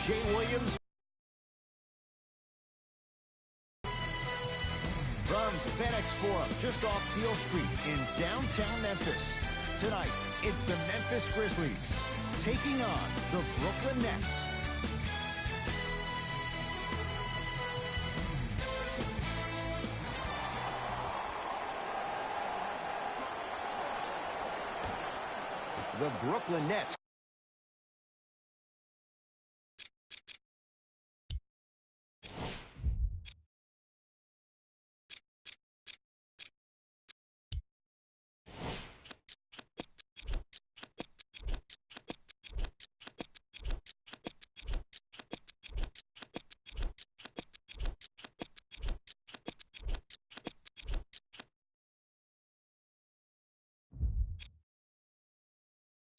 Jay Williams. From FedEx Forum, just off Beale Street in downtown Memphis. Tonight, it's the Memphis Grizzlies taking on the Brooklyn Nets. The Brooklyn Nets.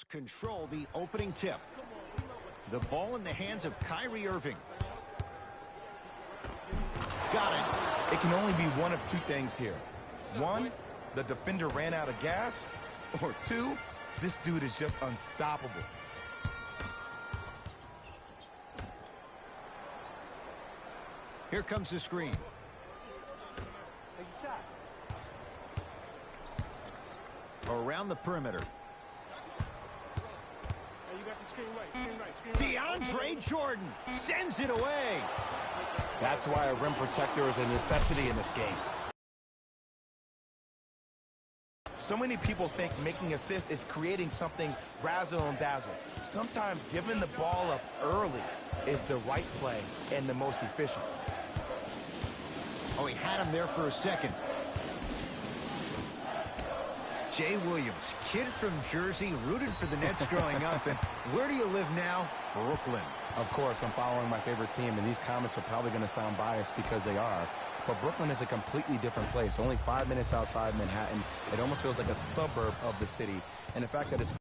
Control the opening tip. The ball in the hands of Kyrie Irving. Got it. It can only be one of two things here. One, the defender ran out of gas. Or two, this dude is just unstoppable. Here comes the screen. Around the perimeter. DeAndre Jordan sends it away. That's why a rim protector is a necessity in this game. So many people think making assists is creating something razzle and dazzle. Sometimes giving the ball up early is the right play and the most efficient. Oh, he had him there for a second. Jay Williams, kid from Jersey, rooted for the Nets growing up. And where do you live now? Brooklyn. Of course, I'm following my favorite team, and these comments are probably going to sound biased because they are. But Brooklyn is a completely different place. Only 5 minutes outside Manhattan. It almost feels like a suburb of the city. And the fact that it's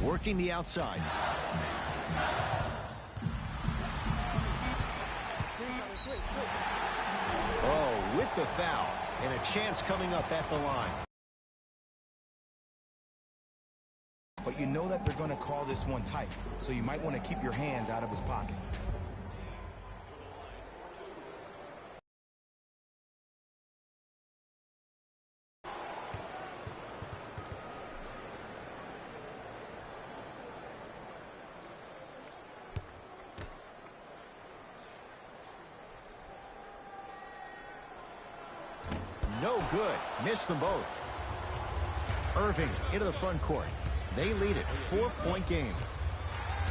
working the outside. Oh, with the foul. And a chance coming up at the line. But you know that they're going to call this one tight, so you might want to keep your hands out of his pocket. No good. Missed them both. Irving into the front court. They lead it. 4-point game.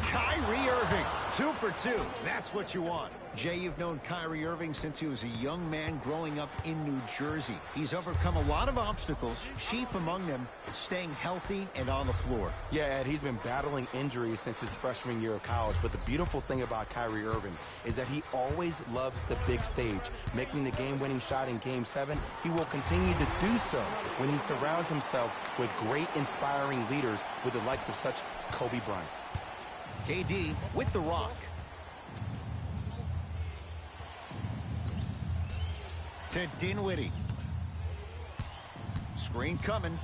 Kyrie Irving, 2 for 2. That's what you want. Jay, you've known Kyrie Irving since he was a young man growing up in New Jersey. He's overcome a lot of obstacles, chief among them staying healthy and on the floor. Yeah, Ed, he's been battling injuries since his freshman year of college. But the beautiful thing about Kyrie Irving is that he always loves the big stage. Making the game-winning shot in Game 7, he will continue to do so when he surrounds himself with great, inspiring leaders with the likes of such Kobe Bryant. KD with the rock. To Dinwiddie. Screen coming.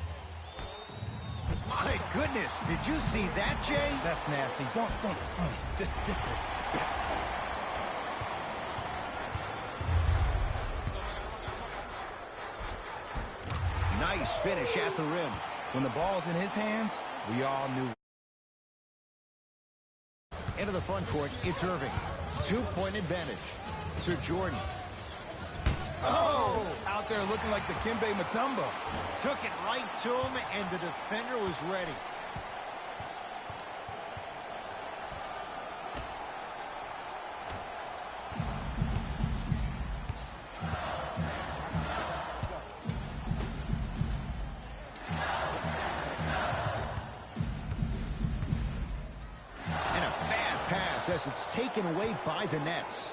My goodness, did you see that, Jay? That's nasty. Don't, just disrespectful. Nice finish at the rim. When the ball's in his hands, we all knew. Into the front court, it's Irving. 2-point advantage to Jordan. Oh! Out there looking like the Kimbe Mutombo. Took it right to him, and the defender was ready. And a bad pass as it's taken away by the Nets.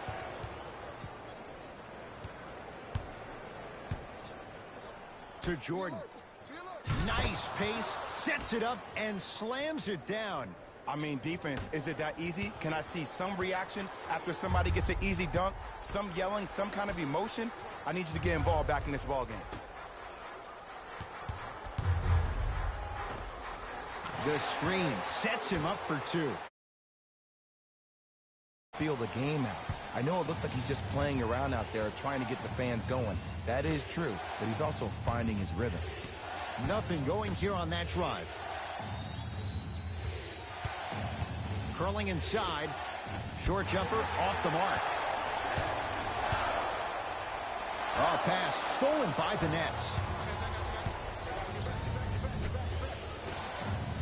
To Jordan. Nice pace, sets it up, and slams it down. I mean, defense, is it that easy? Can I see some reaction after somebody gets an easy dunk? Some yelling, some kind of emotion? I need you to get involved back in this ball game. The screen sets him up for two. Feel the game out. I know it looks like he's just playing around out there trying to get the fans going. That is true, but he's also finding his rhythm. Nothing going here on that drive. Curling inside. Short jumper off the mark. Oh, pass stolen by the Nets.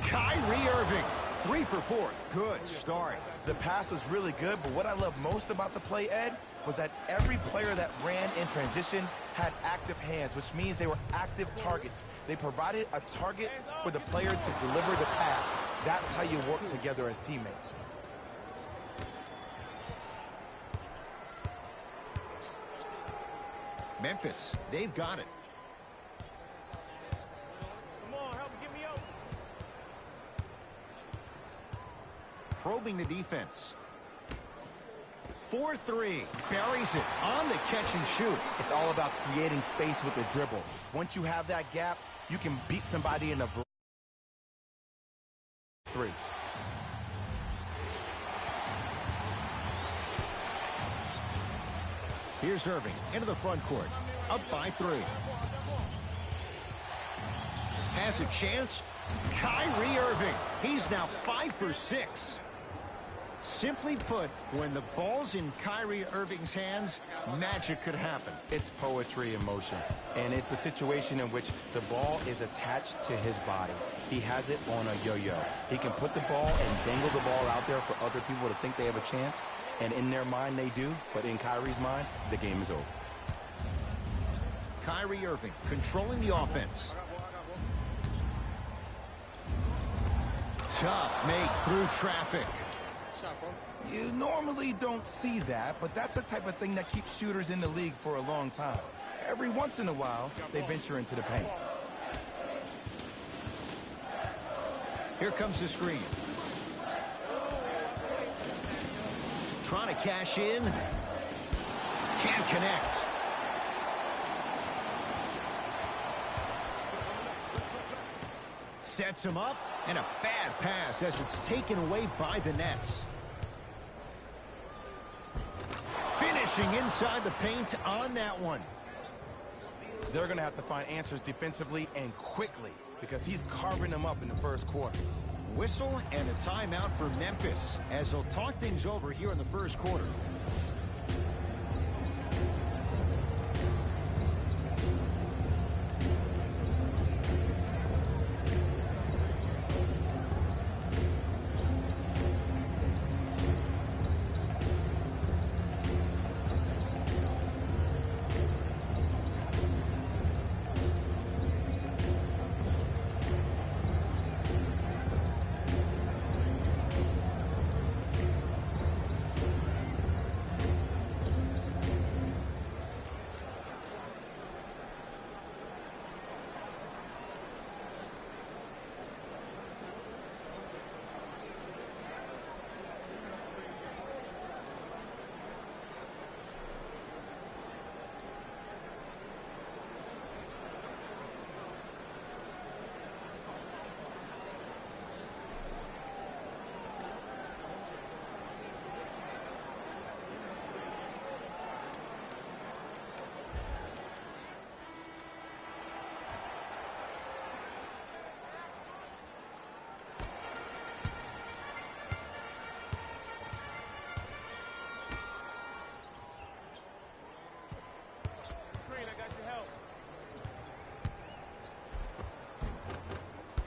Kyrie Irving, 3 for 4. Good start. The pass was really good, but what I love most about the play, Ed, was that every player that ran in transition had active hands, which means they were active targets. They provided a target for the player to deliver the pass. That's how you work together as teammates. Memphis, they've got it. Come on, help me, get me out. Probing the defense. 4-3. Buries it on the catch and shoot. It's all about creating space with the dribble. Once you have that gap, you can beat somebody in a 3. Here's Irving into the front court. Up by 3. Has a chance. Kyrie Irving. He's now 5 for 6. Simply put, when the ball's in Kyrie Irving's hands, magic could happen. It's poetry in motion, and it's a situation in which the ball is attached to his body. He has it on a yo-yo. He can put the ball and dangle the ball out there for other people to think they have a chance, and in their mind they do, but in Kyrie's mind, the game is over. Kyrie Irving controlling the offense. Tough make through traffic. You normally don't see that, but that's the type of thing that keeps shooters in the league for a long time. Every once in a while, they venture into the paint. Here comes the screen. Trying to cash in. Can't connect. Sets him up, and a bad pass as it's taken away by the Nets. Finishing inside the paint on that one. They're going to have to find answers defensively and quickly because he's carving them up in the first quarter. Whistle and a timeout for Memphis as they'll talk things over here in the first quarter.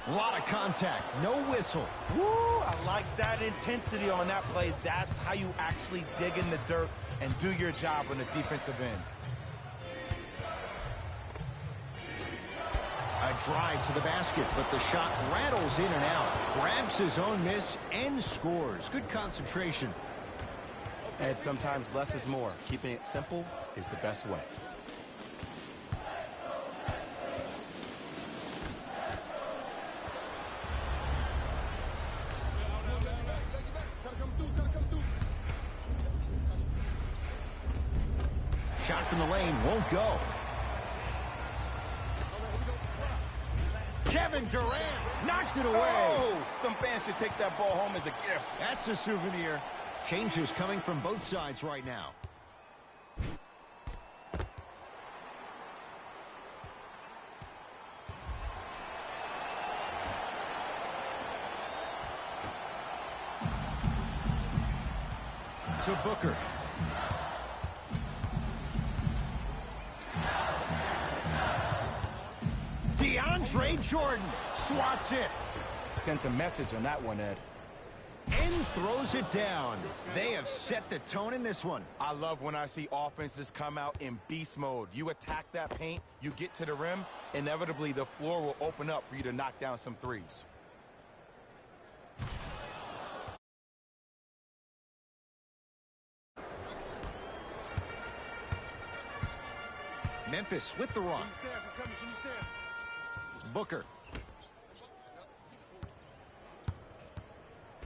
A lot of contact, no whistle. Woo, I like that intensity on that play. That's how you actually dig in the dirt and do your job on the defensive end. A drive to the basket, but the shot rattles in and out. Grabs his own miss and scores. Good concentration. And sometimes less is more. Keeping it simple is the best way. shot from the lane won't go. Kevin Durant knocked it away. Oh, some fans should take that ball home as a gift. That's a souvenir. Changes coming from both sides right now. To Booker. DeAndre Jordan swats it. Sent a message on that one, Ed. And throws it down. They have set the tone in this one. I love when I see offenses come out in beast mode. You attack that paint, you get to the rim, inevitably the floor will open up for you to knock down some threes. Memphis with the run. Booker.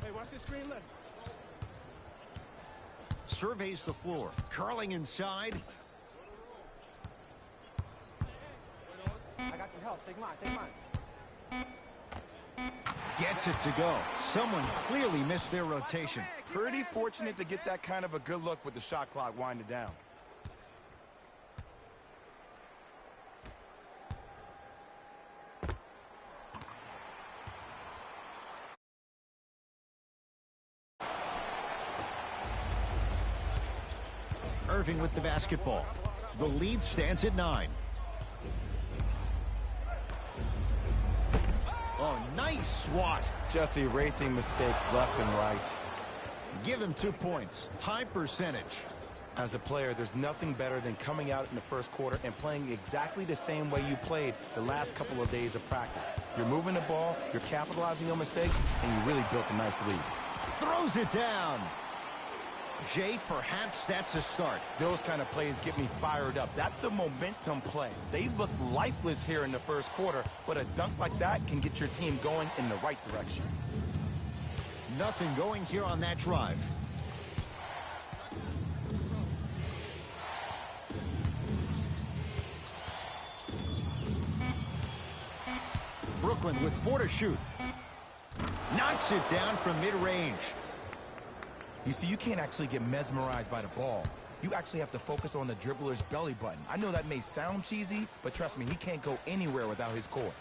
Hey, watch this screen left. Surveys the floor. Curling inside. I got your help. Take mine. Gets it to go. Someone clearly missed their rotation. Pretty fortunate to get that kind of a good look with the shot clock winding down. Irving with the basketball. The lead stands at 9. Oh, nice swat. Just erasing mistakes left and right. Give him 2 points. High percentage. As a player, there's nothing better than coming out in the first quarter and playing exactly the same way you played the last couple of days of practice. You're moving the ball, you're capitalizing on mistakes, and you really built a nice lead. Throws it down. Jay, perhaps that's a start. Those kind of plays get me fired up. That's a momentum play. They look lifeless here in the first quarter, but a dunk like that can get your team going in the right direction. Nothing going here on that drive. Brooklyn with 4 to shoot. Knocks it down from mid-range. You see, you can't actually get mesmerized by the ball. You actually have to focus on the dribbler's belly button. I know that may sound cheesy, but trust me, he can't go anywhere without his core.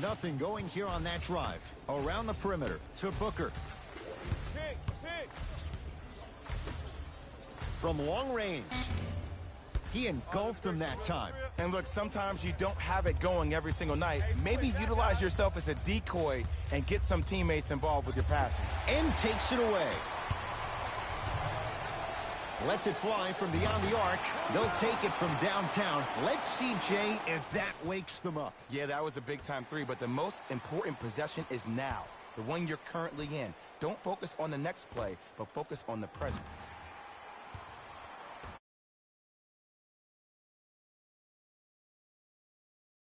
Nothing going here on that drive. Around the perimeter to Booker. Pick. From long range. He engulfed him that time. And look, sometimes you don't have it going every single night. Maybe utilize yourself as a decoy and get some teammates involved with your passing. And takes it away. Lets it fly from beyond the arc. They'll take it from downtown. Let's see, Jay, if that wakes them up. Yeah, that was a big-time three, but the most important possession is now, the one you're currently in. Don't focus on the next play, but focus on the present.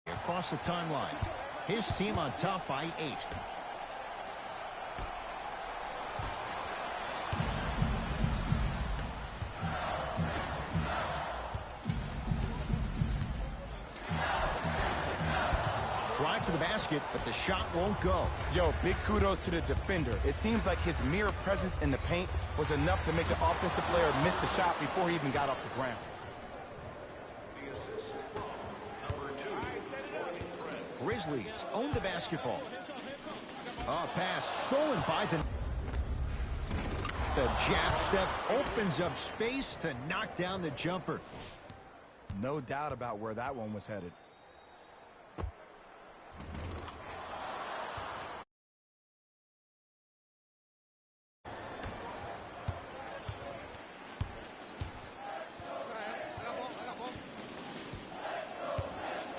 Across the timeline. His team on top by 8. Drive to the basket, but the shot won't go. Yo, big kudos to the defender. It seems like his mere presence in the paint was enough to make the offensive player miss the shot before he even got off the ground. Grizzlies own the basketball. Oh, pass stolen by the jab step opens up space to knock down the jumper. No doubt about where that one was headed.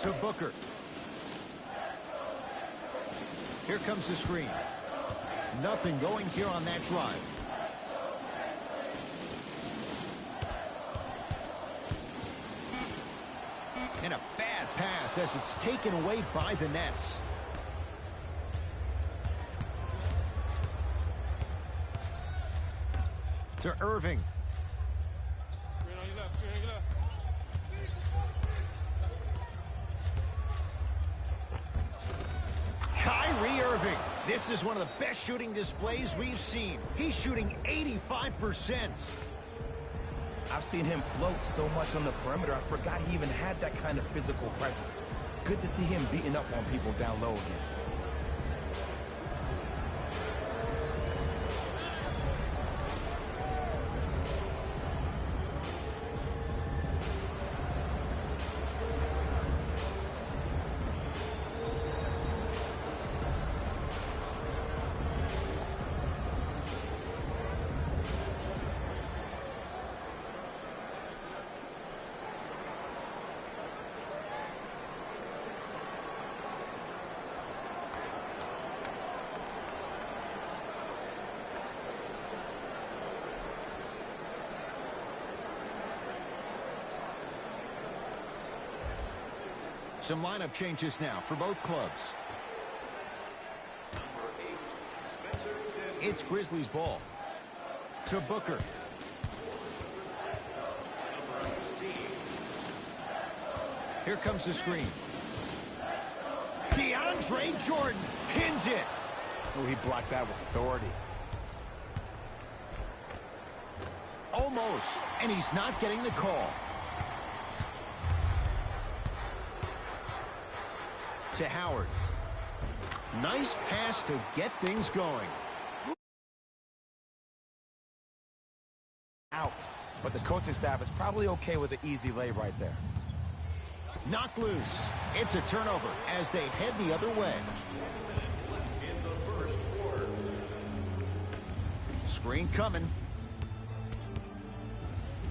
To Booker. Here comes the screen. Nothing going here on that drive. And a bad pass as it's taken away by the Nets. To Irving. Screen on your left, screen on your left. Kyrie Irving. This is one of the best shooting displays we've seen. He's shooting 85%. I've seen him float so much on the perimeter, I forgot he even had that kind of physical presence. Good to see him beating up on people down low again. Some lineup changes now for both clubs. It's Grizzlies ball. To Booker. Here comes the screen. DeAndre Jordan pins it. Oh, he blocked that with authority. Almost, and he's not getting the call. To Howard. Nice pass to get things going. Out, but the coaching staff is probably okay with an easy lay right there. Knocked loose. It's a turnover as they head the other way. Screen coming.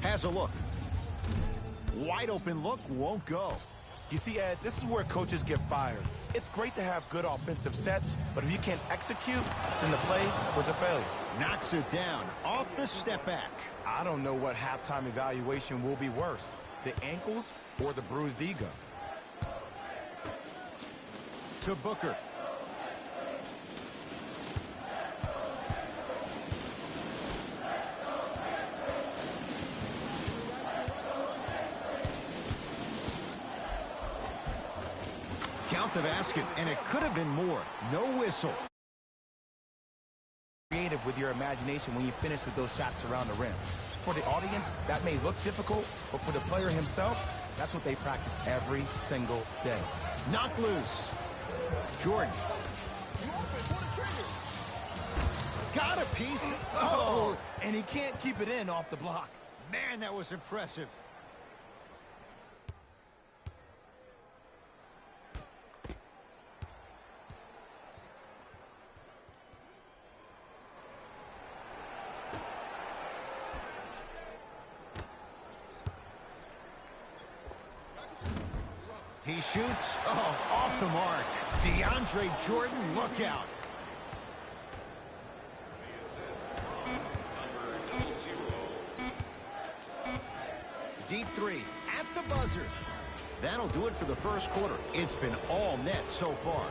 Has a look. Wide open look, won't go. You see, Ed, this is where coaches get fired. It's great to have good offensive sets, but if you can't execute, then the play was a failure. Knocks it down off the step back. I don't know what halftime evaluation will be worse, the ankles or the bruised ego. To Booker. Count the basket, and it could have been more. No whistle. Creative with your imagination when you finish with those shots around the rim. For the audience, that may look difficult, but for the player himself, that's what they practice every single day. Knocked loose. Jordan. Got a piece. Oh, and he can't keep it in off the block. Man, that was impressive. He shoots. Oh, off the mark. DeAndre Jordan, look out. Deep three at the buzzer. That'll do it for the first quarter. It's been all net so far.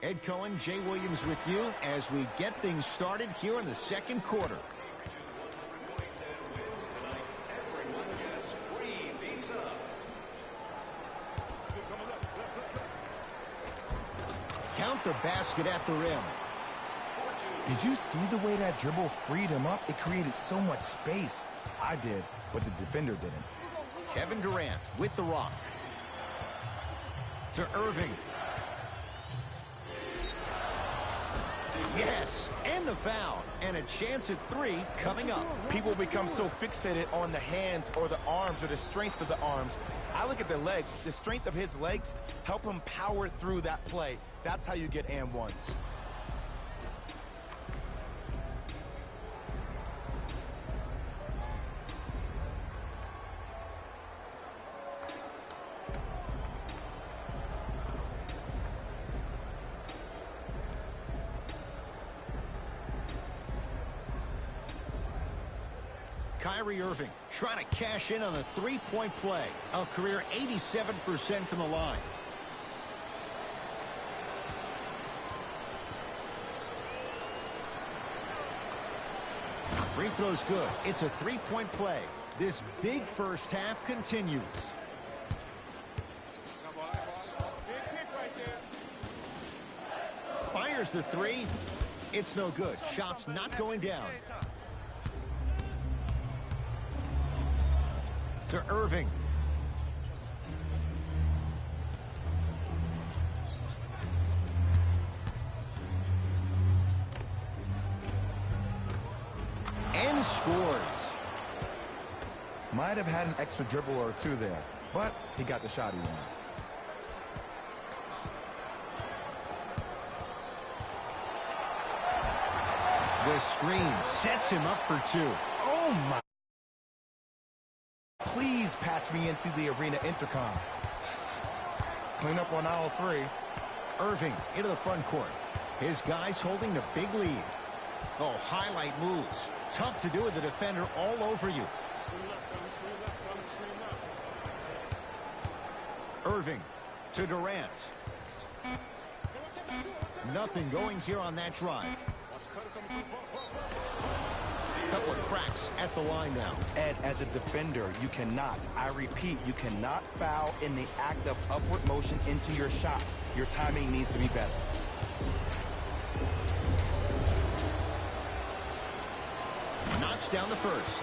Ed Cohen, Jay Williams with you as we get things started here in the second quarter. Count the basket at the rim. Did you see the way that dribble freed him up? It created so much space. I did, but the defender didn't. Kevin Durant with the rock. To Irving. Yes, and the foul. And a chance at 3 coming up. People become so fixated on the hands or the arms or the strengths of the arms. I look at the legs. The strength of his legs help him power through that play. That's how you get and ones. Kyrie Irving trying to cash in on a three-point play. A career 87% from the line. Free throw's good. It's a three-point play. This big first half continues. Fires the 3. It's no good. Shot's not going down. To Irving. And scores. Might have had an extra dribble or two there, but he got the shot he wanted. The screen sets him up for 2. Oh, my. Please patch me into the arena intercom. Clean up on aisle 3. Irving into the front court. His guys holding the big lead. Oh, highlight moves. Tough to do with the defender all over you. Irving to Durant. Nothing going here on that drive. Couple of cracks at the line now. Ed, as a defender, you cannot, I repeat, you cannot foul in the act of upward motion into your shot. Your timing needs to be better. Knocks down the first.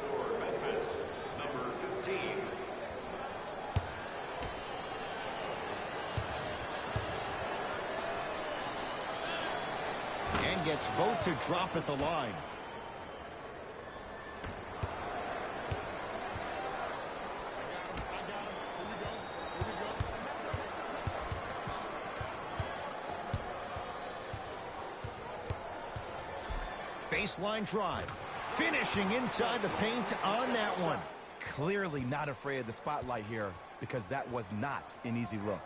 For Memphis, number 15. And gets both to drop at the line. Baseline drive. Finishing inside the paint on that one. Clearly not afraid of the spotlight here because that was not an easy look.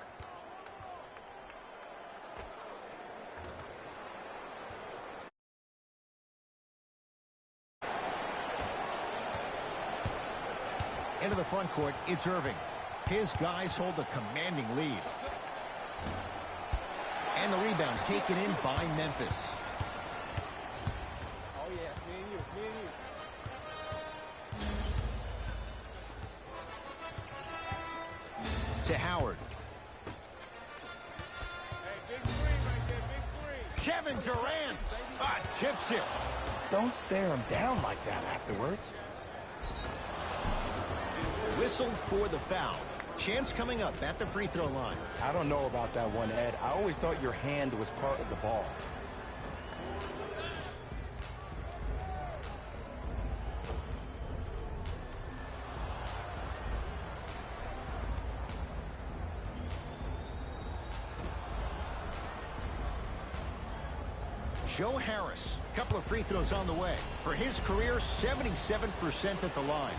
Into the front court, it's Irving. His guys hold a commanding lead. And the rebound taken in by Memphis. Oh, yeah, me and you. To Howard. Hey, big 3 right there, big 3. Kevin Durant tips it. Don't stare him down like that afterwards. Whistled for the foul. Chance coming up at the free throw line. I don't know about that one, Ed. I always thought your hand was part of the ball. Joe Harris, a couple of free throws on the way. For his career, 77% at the line.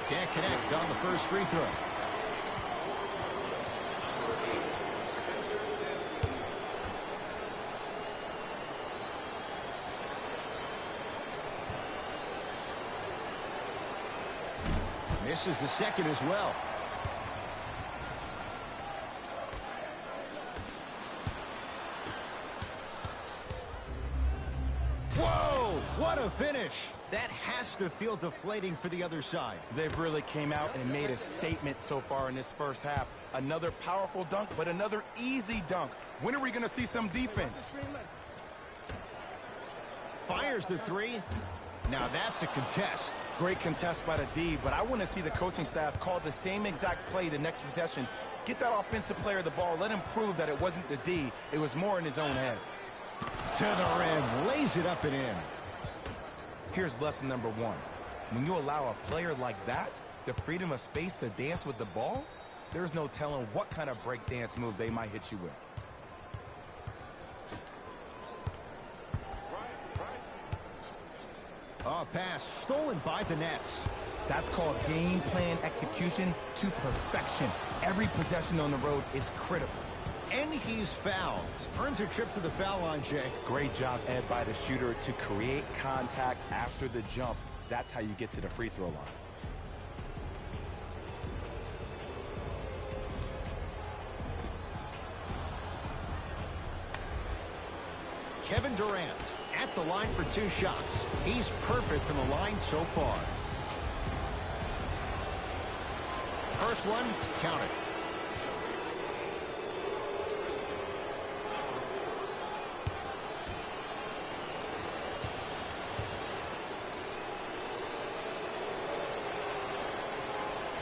Can't connect on the first free throw. Misses the second as well. Whoa! What a finish! That has to feel deflating for the other side. They've really came out and made a statement so far in this first half. Another powerful dunk, but another easy dunk. When are we going to see some defense? Fires the 3. Now that's a contest. Great contest by the D, but I want to see the coaching staff call the same exact play the next possession. Get that offensive player the ball. Let him prove that it wasn't the D. It was more in his own head. To the rim. Lays it up and in. Here's lesson number one. When you allow a player like that the freedom of space to dance with the ball, there's no telling what kind of break dance move they might hit you with. Oh, pass stolen by the Nets. That's called game plan execution to perfection. Every possession on the road is critical. And he's fouled. Earns a trip to the foul line, Jay. Great job, Ed, by the shooter to create contact after the jump. That's how you get to the free throw line. Kevin Durant at the line for 2 shots. He's perfect from the line so far. First one, counted.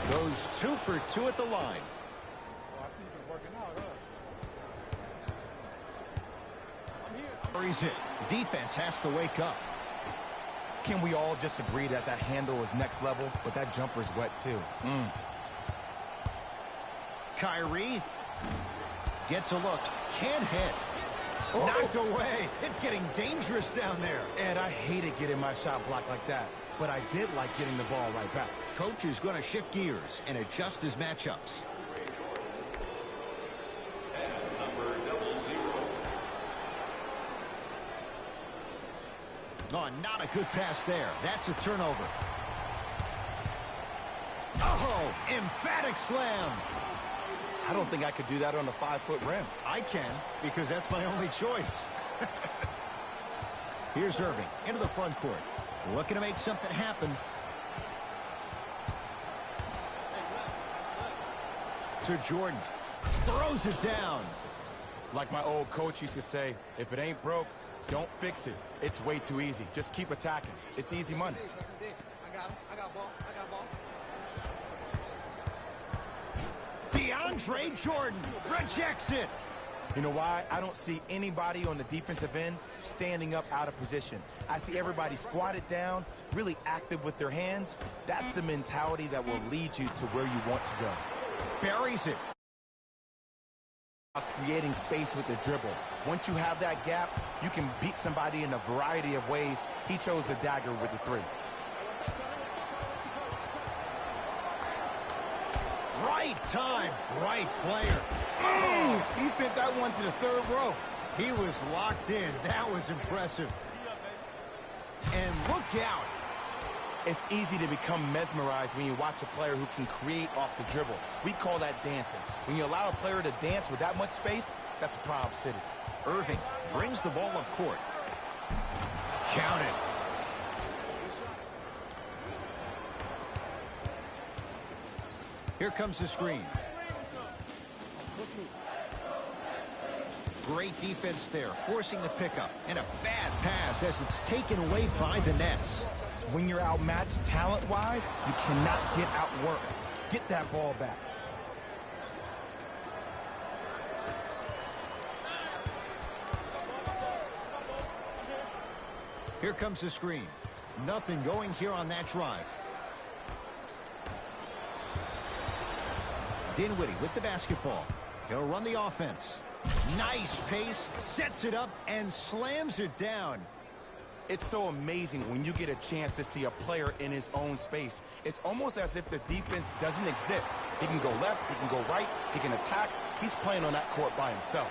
Goes 2 for 2 at the line. Oh, I see you been working out, huh? Hurries it. Defense has to wake up. Can we all just agree that that handle is next level, but that jumper's wet too? Kyrie gets a look. Can't hit. Oh. Knocked away. It's getting dangerous down there. Ed, I hated getting my shot blocked like that, but I did like getting the ball right back. Coach is going to shift gears and adjust his matchups. Oh, not a good pass there. That's a turnover. Oh, emphatic slam. I don't think I could do that on a 5-foot rim. I can, because that's my only choice. Here's Irving into the front court. Looking to make something happen. To Jordan. Throws it down. Like my old coach used to say, if it ain't broke, don't fix it. It's way too easy. Just keep attacking. It's easy money. I got him. I got ball. I got ball. DeAndre Jordan rejects it. You know why? I don't see anybody on the defensive end standing up out of position. I see everybody squatted down, really active with their hands. That's the mentality that will lead you to where you want to go. Buries it. Creating space with the dribble. Once you have that gap, you can beat somebody in a variety of ways. He chose a dagger with the 3. Right time, right player. Oh, he sent that one to the 3rd row. He was locked in. That was impressive. And look out. It's easy to become mesmerized when you watch a player who can create off the dribble. We call that dancing. When you allow a player to dance with that much space, that's a problem city. Irving brings the ball up court. Count it. Here comes the screen. Great defense there, forcing the pickup. And a bad pass as it's taken away by the Nets. When you're outmatched talent-wise, you cannot get outworked. Get that ball back. Here comes the screen. Nothing going here on that drive. Dinwiddie with the basketball. He'll run the offense. Nice pace, sets it up, and slams it down. It's so amazing when you get a chance to see a player in his own space. It's almost as if the defense doesn't exist. He can go left, he can go right, he can attack. He's playing on that court by himself.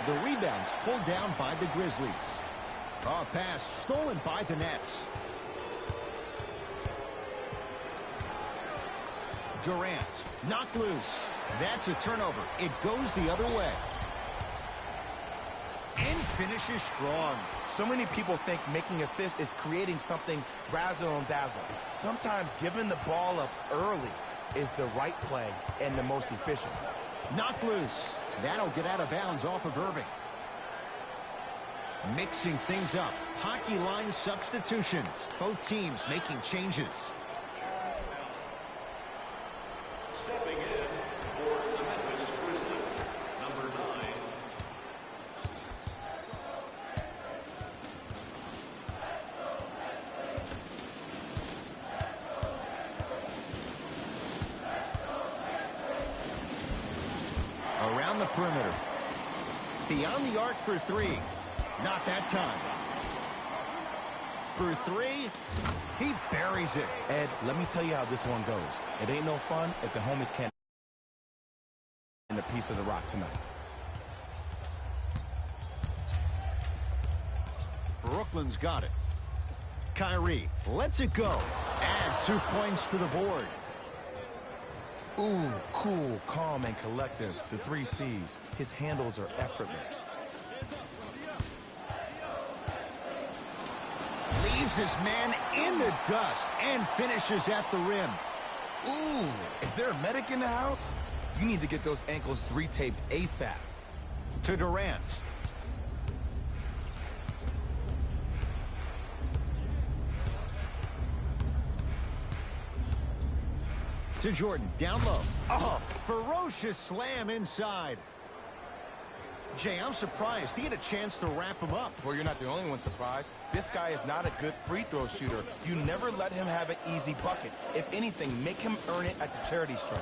The rebound's pulled down by the Grizzlies. Oh, pass stolen by the Nets. Durant knocked loose. That's a turnover. It goes the other way. And finishes strong. So many people think making assists is creating something razzle and dazzle. Sometimes giving the ball up early is the right play and the most efficient. Knocked loose. That'll get out of bounds off of Irving. Mixing things up. Hockey line substitutions. Both teams making changes. Stepping in for the Memphis Grizzlies, number 9. Around the perimeter. Beyond the arc for three. Not that time. For three, he buries it. Ed, let me tell you how this one goes. It ain't no fun if the homies can't get a piece of the rock tonight. Brooklyn's got it. Kyrie lets it go. Add 2 points to the board. Ooh, cool, calm, and collective. The 3 C's. His handles are effortless. Leaves his man in the dust and finishes at the rim. Ooh, is there a medic in the house? You need to get those ankles retaped ASAP. To Durant. To Jordan, down low. Oh, ferocious slam inside. Jay, I'm surprised. He had a chance to wrap him up. Well, you're not the only one surprised. This guy is not a good free throw shooter. You never let him have an easy bucket. If anything, make him earn it at the charity stripe.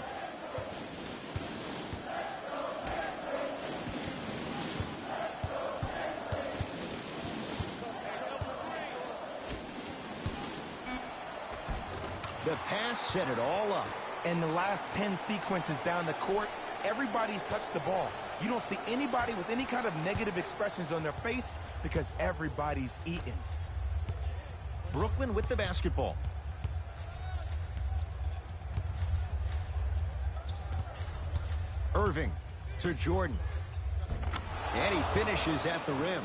The pass set it all up. And the last 10 sequences down the court, everybody's touched the ball. You don't see anybody with any kind of negative expressions on their face because everybody's eating. Brooklyn with the basketball. Irving to Jordan. And he finishes at the rim.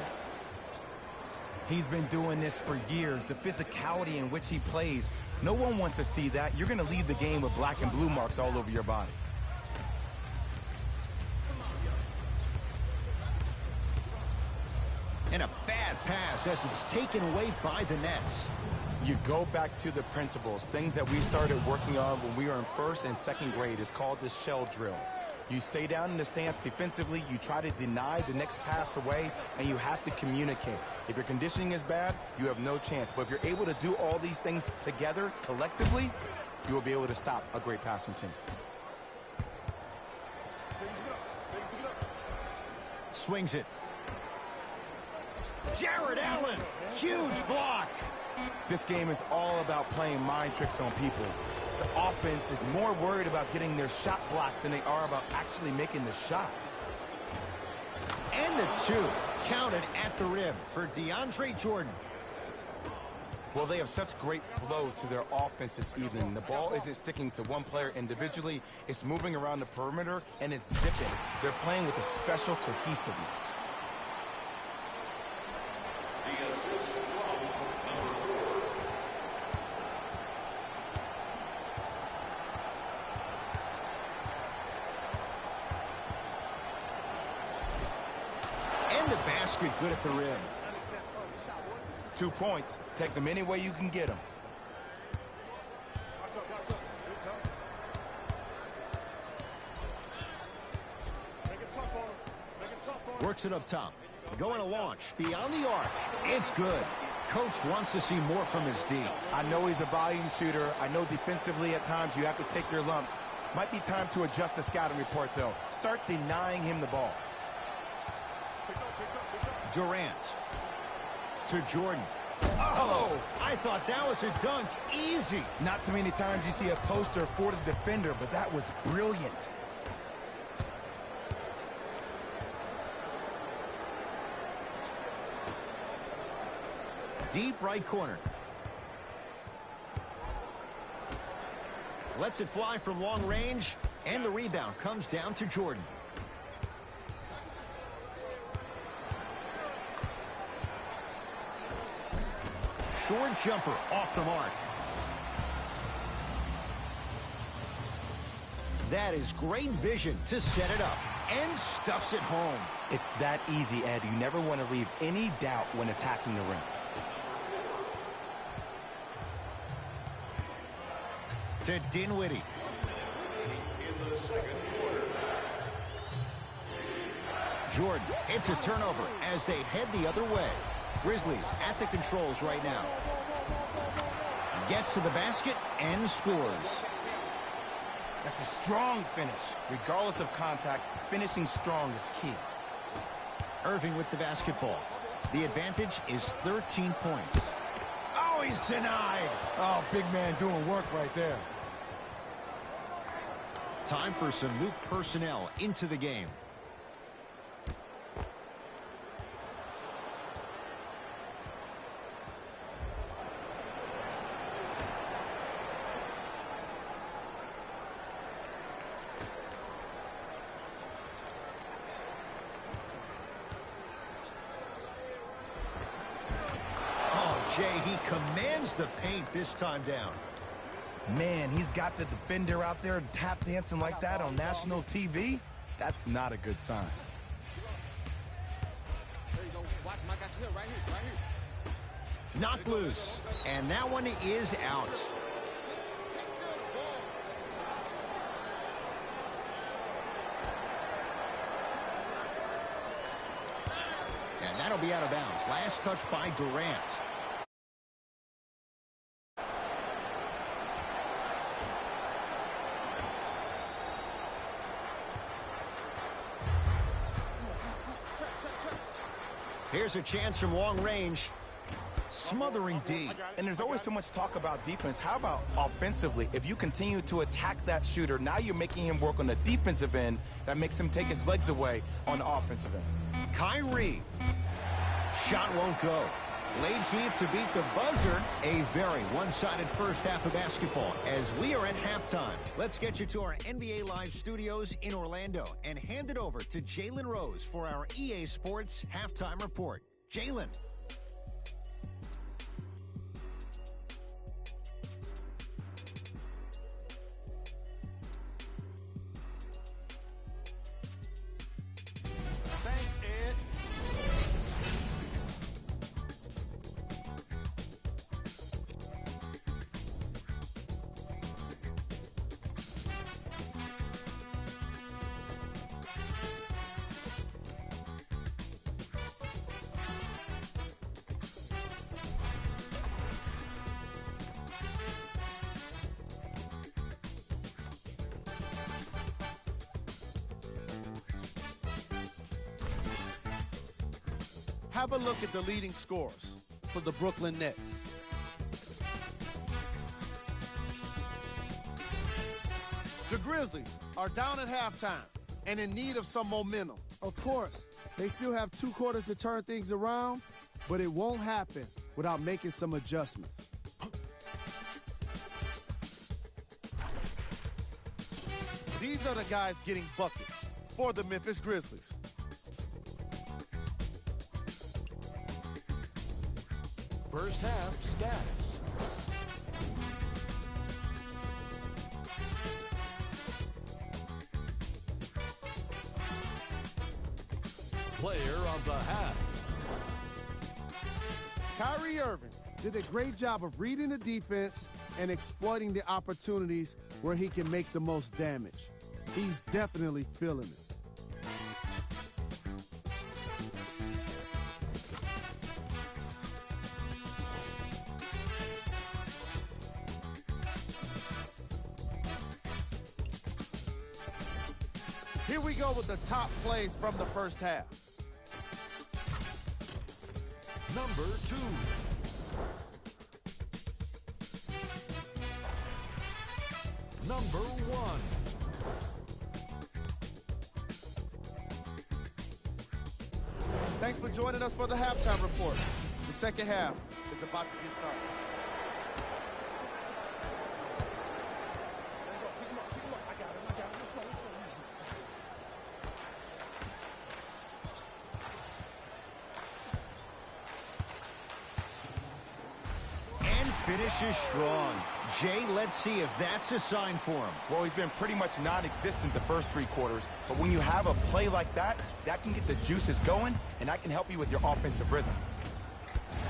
He's been doing this for years. The physicality in which he plays. No one wants to see that. You're going to leave the game with black and blue marks all over your body. And a bad pass as it's taken away by the Nets. You go back to the principles. Things that we started working on when we were in first and second grade is called the shell drill. You stay down in the stance defensively, you try to deny the next pass away, and you have to communicate. If your conditioning is bad, you have no chance. But if you're able to do all these things together, collectively, you will be able to stop a great passing team. Swings it. Jared Allen, huge block. This game is all about playing mind tricks on people. The offense is more worried about getting their shot blocked than they are about actually making the shot. And the two counted at the rim for DeAndre Jordan. Well, they have such great flow to their offense this evening. The ball isn't sticking to one player individually. It's moving around the perimeter, and it's zipping. They're playing with a special cohesiveness. The assist from number 4. And the basket good at the rim. 2 points. Take them any way you can get them. Works it up top. Going to launch. Beyond the arc. It's good. Coach wants to see more from his D. I know he's a volume shooter. I know defensively at times you have to take your lumps. Might be time to adjust the scouting report, though. Start denying him the ball. Durant to Jordan. Oh, I thought that was a dunk. Easy. Not too many times you see a poster for the defender, but that was brilliant. Deep right corner. Lets it fly from long range, and the rebound comes down to Jordan. Short jumper off the mark. That is great vision to set it up and stuffs it home. It's that easy, Ed. You never want to leave any doubt when attacking the rim. To Dinwiddie. In the second quarter. Jordan, it's a turnover as they head the other way. Grizzlies at the controls right now. Gets to the basket and scores. That's a strong finish. Regardless of contact, finishing strong is key. Irving with the basketball. The advantage is 13 points. Oh, he's denied. Oh, big man doing work right there. Time for some new personnel into the game. Jay, he commands the paint this time down. Man, he's got the defender out there tap dancing like that on national TV. That's not a good sign. There you go. Watch him. I got you here. Right here. Right here. Knocked loose. And that one is out. Take care of the ball. And that'll be out of bounds. Last touch by Durant. Here's a chance from long range. Smothering D. And there's always so much talk about defense. How about offensively? If you continue to attack that shooter, now you're making him work on the defensive end. That makes him take his legs away on the offensive end. Kyrie. Shot won't go. Late heave to beat the buzzer. A very one-sided first half of basketball as we are at halftime. Let's get you to our NBA Live studios in Orlando and hand it over to Jalen Rose for our EA Sports Halftime Report. Jalen. Thanks, Ed. Have a look at the leading scorers for the Brooklyn Nets. The Grizzlies are down at halftime and in need of some momentum. Of course, they still have 2 quarters to turn things around, but it won't happen without making some adjustments. These are the guys getting buckets for the Memphis Grizzlies. First half stats. Player of the half. Kyrie Irving did a great job of reading the defense and exploiting the opportunities where he can make the most damage. He's definitely feeling it. Here we go with the top plays from the first half. Number 2. Number 1. Thanks for joining us for the halftime report. The second half is about to get started. Let's go. Pick him up. Pick him up. I got him. I got him. Let's go. Let's go. And finishes strong. Jay, let's see if that's a sign for him. Well, he's been pretty much non-existent the first 3 quarters, but when you have a play like that, that can get the juices going, and that can help you with your offensive rhythm.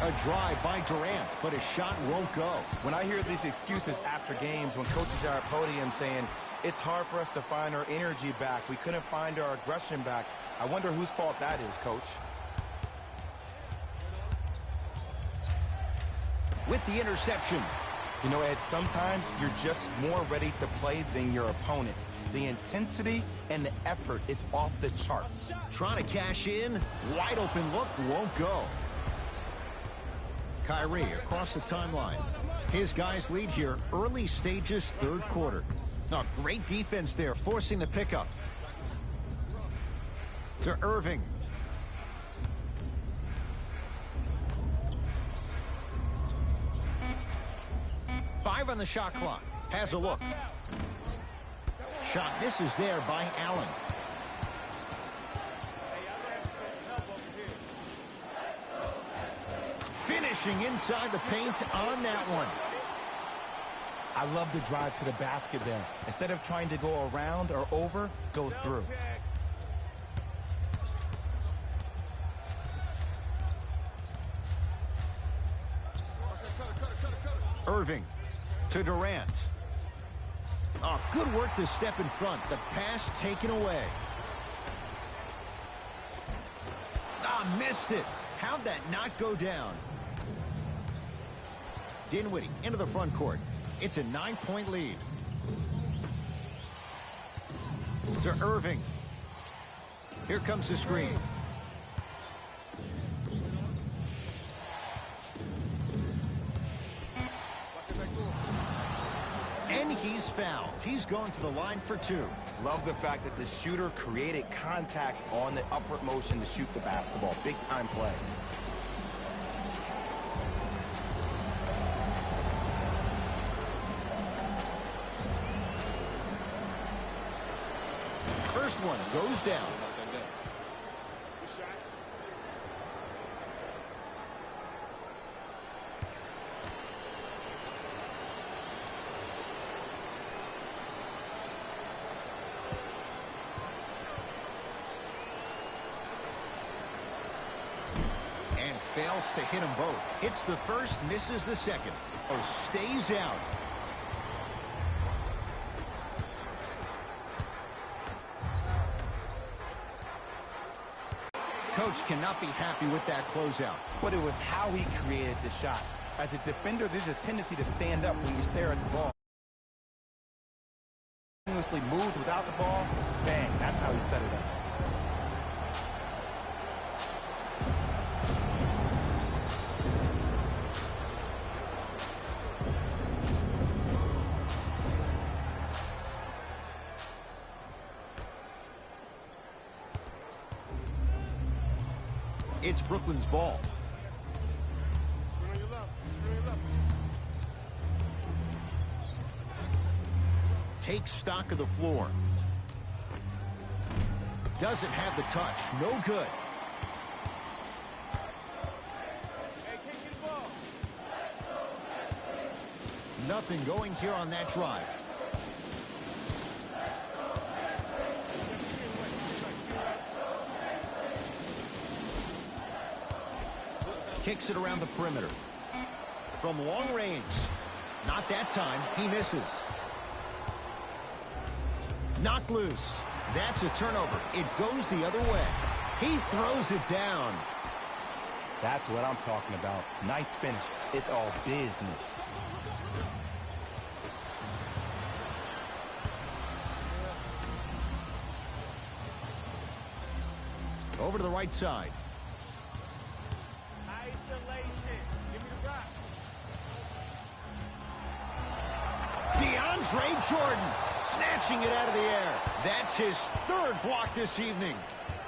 A drive by Durant, but his shot won't go. When I hear these excuses after games, when coaches are at podium saying, it's hard for us to find our energy back, we couldn't find our aggression back, I wonder whose fault that is, Coach. With the interception. You know, Ed, sometimes you're just more ready to play than your opponent. The intensity and the effort is off the charts. Trying to cash in. Wide open look won't go. Kyrie across the timeline. His guys lead here early stages, 3rd quarter. Oh, great defense there, forcing the pickup. To Irving. Five on the shot clock. Has a look. Shot misses there by Allen. Finishing inside the paint on that one. I love the drive to the basket there. Instead of trying to go around or over, go through. Irving to Durant. Oh, good work to step in front. The pass taken away. Ah, missed it. How'd that not go down? Dinwiddie into the front court. It's a 9-point lead. To Irving. Here comes the screen. And he's fouled. He's going to the line for 2. Love the fact that the shooter created contact on the upward motion to shoot the basketball. Big time play. First one goes down. And fails to hit them both. Hits the first, misses the second. Or stays out. Coach cannot be happy with that closeout. But it was how he created the shot. As a defender, there's a tendency to stand up when you stare at the ball. Continuously moved without the ball, bang, that's how he set it up. It's Brooklyn's ball. Takes stock of the floor. Doesn't have the touch. No good. Nothing going here on that drive. Kicks it around the perimeter. From long range. Not that time. He misses. Knocked loose. That's a turnover. It goes the other way. He throws it down. That's what I'm talking about. Nice finish. It's all business. Over to the right side. DeAndre Jordan snatching it out of the air. That's his 3rd block this evening.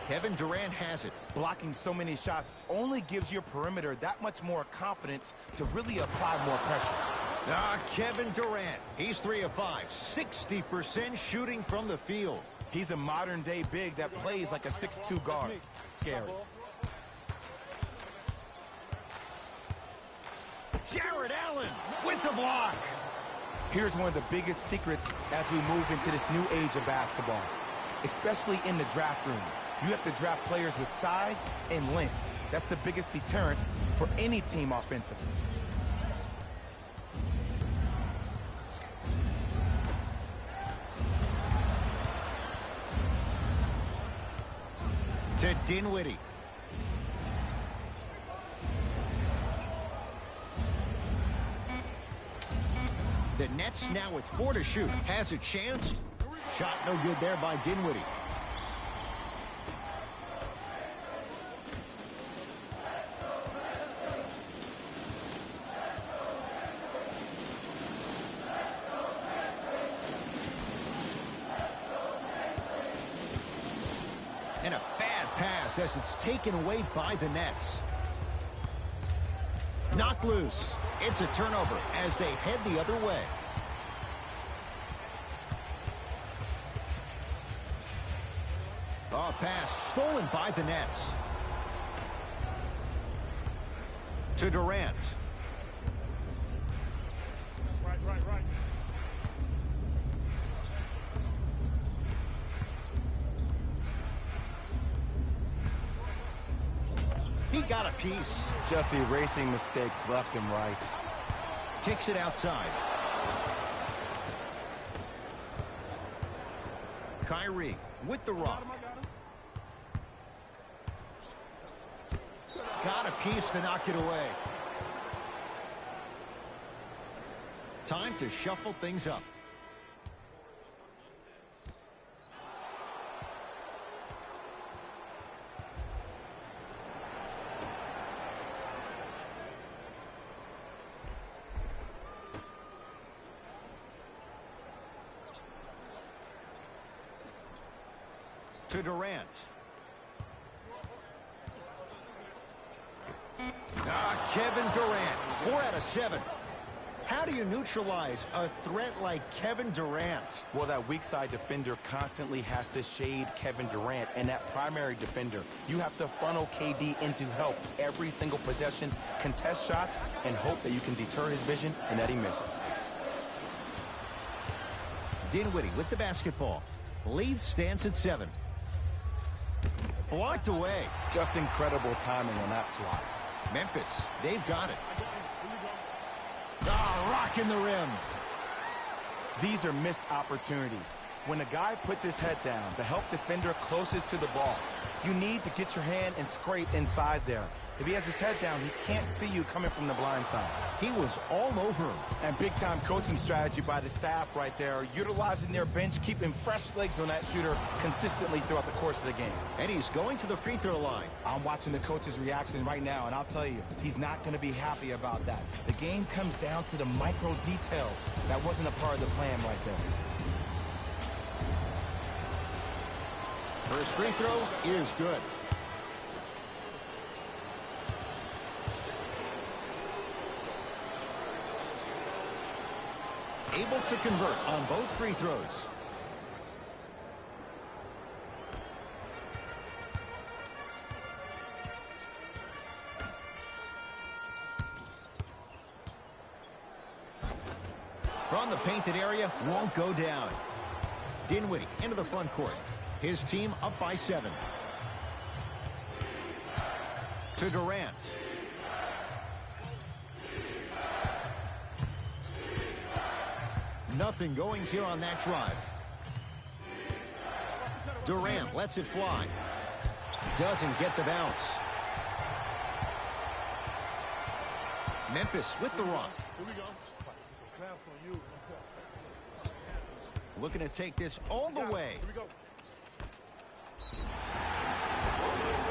Kevin Durant has it. Blocking so many shots only gives your perimeter that much more confidence to really apply more pressure. Kevin Durant. He's 3 of 5. 60% shooting from the field. He's a modern-day big that plays like a 6'2 guard. Scary. Jared Allen with the block. Here's one of the biggest secrets as we move into this new age of basketball, especially in the draft room. You have to draft players with size and length. That's the biggest deterrent for any team offensively. To Dinwiddie. The Nets now with 4 to shoot. Has a chance. Shot no good there by Dinwiddie. And a bad pass as it's taken away by the Nets. Knocked loose. It's a turnover as they head the other way. Oh, pass stolen by the Nets. To Durant. Right. He got a piece. Just erasing mistakes left and right. Kicks it outside. Kyrie with the rock. Got a piece to knock it away. Time to shuffle things up. To Durant. Kevin Durant, 4 out of 7. How do you neutralize a threat like Kevin Durant? Well, that weak side defender constantly has to shade Kevin Durant, and that primary defender, you have to funnel KD into help every single possession, contest shots, and hope that you can deter his vision and that he misses. Dinwiddie with the basketball. Lead stands at 7. Blocked away. Just incredible timing on that swat. Memphis, they've got it. Rocking the rim. These are missed opportunities. When a guy puts his head down, the help defender closest to the ball, you need to get your hand and scrape inside there. If he has his head down, he can't see you coming from the blind side. He was all over him. And big-time coaching strategy by the staff right there, utilizing their bench, keeping fresh legs on that shooter consistently throughout the course of the game. And he's going to the free throw line. I'm watching the coach's reaction right now, and I'll tell you, he's not going to be happy about that. The game comes down to the micro details. That wasn't a part of the plan right there. First free throw is good. Able to convert on both free throws. From the painted area, won't go down. Dinwiddie into the front court. His team up by 7. To Durant. Nothing going here on that drive. Durant lets it fly. Doesn't get the bounce. Memphis with the rock. Looking to take this all the way.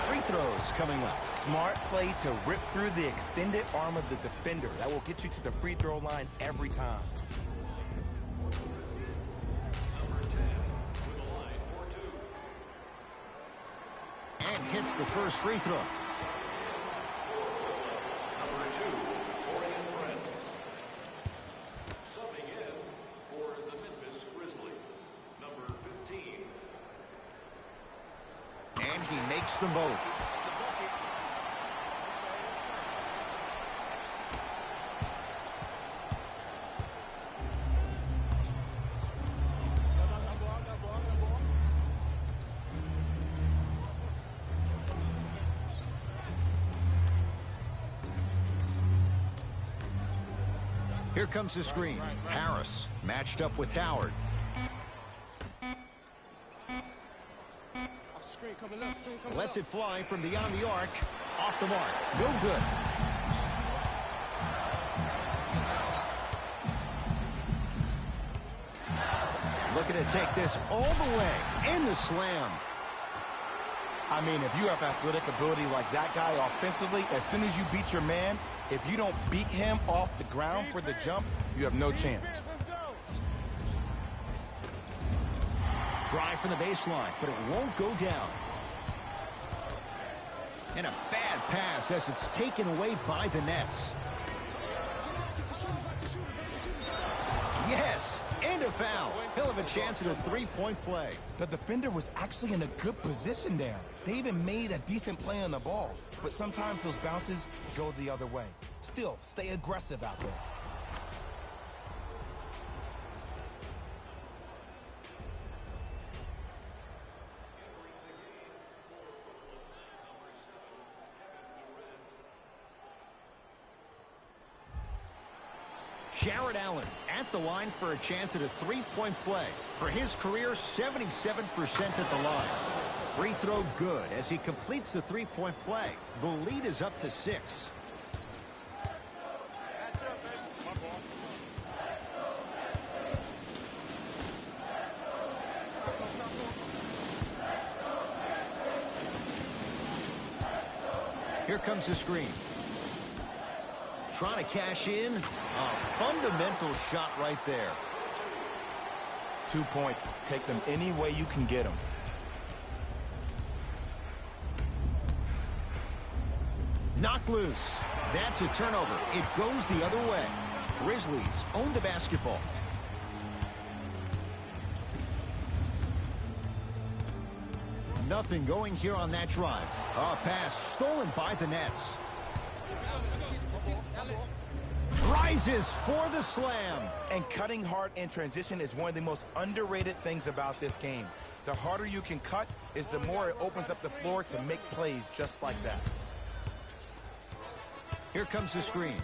Free throws coming up. Smart play to rip through the extended arm of the defender. That will get you to the free throw line every time. And hits the first free throw. Number 2, Torian Prince. Subbing in for the Memphis Grizzlies, number 15. And he makes them both. Here comes the screen. Harris matched up with Howard. Lets it fly from beyond the arc. Off the mark. No good. Looking to take this all the way. In the slam. I mean, if you have athletic ability like that guy offensively, as soon as you beat your man, if you don't beat him off the ground for the jump, you have no chance. Drive from the baseline, but it won't go down. And a bad pass as it's taken away by the Nets. Yes, and a foul. He'll have a chance at a three-point play. The defender was actually in a good position there. They even made a decent play on the ball, but sometimes those bounces go the other way. Still, stay aggressive out there. Jared Allen at the line for a chance at a three-point play. For his career, 77% at the line. Free throw good as he completes the three-point play. The lead is up to 6. Here comes the screen. Trying to cash in. A fundamental shot right there. 2 points. Take them any way you can get them. Knocked loose. That's a turnover. It goes the other way. Grizzlies own the basketball. Nothing going here on that drive. A pass stolen by the Nets. Rises for the slam. And cutting hard in transition is one of the most underrated things about this game. The harder you can cut is the more it opens up the floor to make plays just like that. Here comes the screen.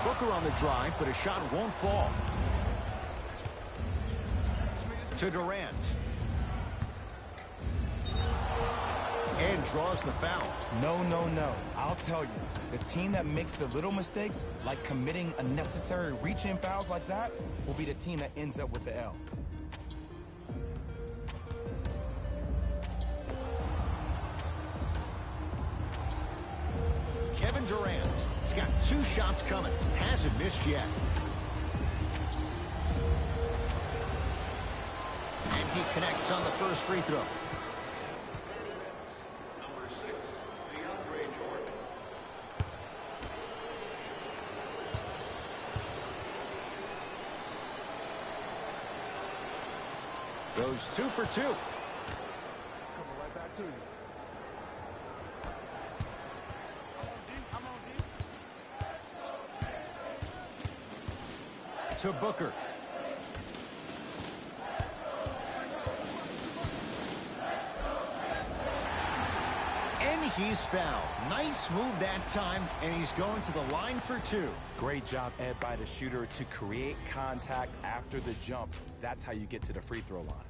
Booker on the drive, but a shot won't fall. To Durant. And draws the foul. No, no, no. I'll tell you, the team that makes the little mistakes, like committing unnecessary reach-in fouls like that, will be the team that ends up with the L. Kevin Durant. He's got 2 shots coming. Hasn't missed yet. And he connects on the first free throw. Goes 2 for 2. Coming right back to you. I'm on D. To Booker. And he's fouled. Nice move that time, and he's going to the line for 2. Great job, Ed, by the shooter to create contact after the jump. That's how you get to the free throw line.